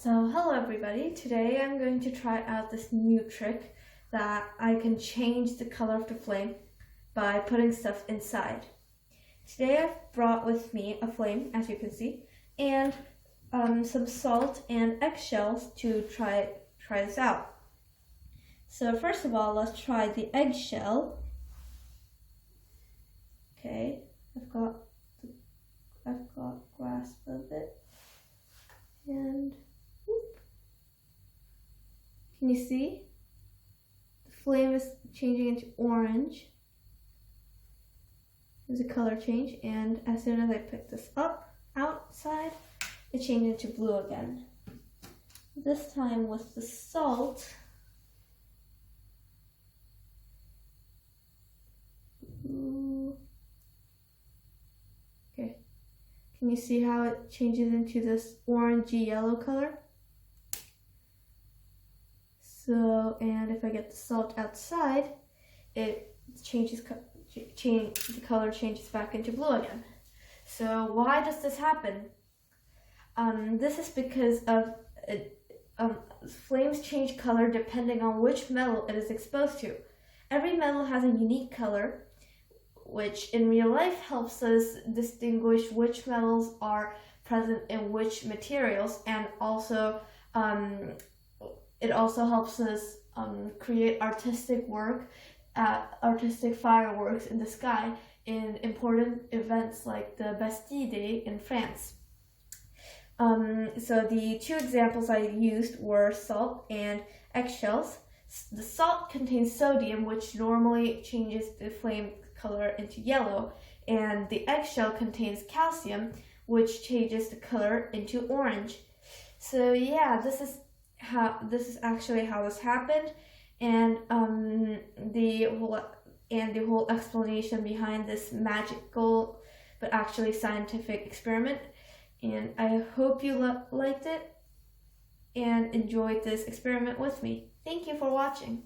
So hello everybody, today I'm going to try out this new trick that I can change the color of the flame by putting stuff inside. Today I've brought with me a flame, as you can see, and some salt and eggshells to try this out. So first of all, let's try the eggshell. Okay, I've got grasp of it, and whoop. Can you see? The flame is changing into orange. There's a color change, and as soon as I pick this up outside, it changed into blue again. This time with the salt, okay, can you see how it changes into this orangey yellow color? So, and if I get the salt outside, it changes, the color changes back into blue again. So why does this happen? This is because of flames change color depending on which metal it is exposed to. Every metal has a unique color, which in real life helps us distinguish which metals are present in which materials, and also it also helps us create artistic work, artistic fireworks in the sky in important events like the Bastille Day in France. So the two examples I used were salt and eggshells. The salt contains sodium, which normally changes the flame color into yellow, and the eggshell contains calcium, which changes the color into orange. So yeah, this is actually how this happened, and the whole explanation behind this magical but actually scientific experiment. And I hope you liked it and enjoyed this experiment with me. Thank you for watching.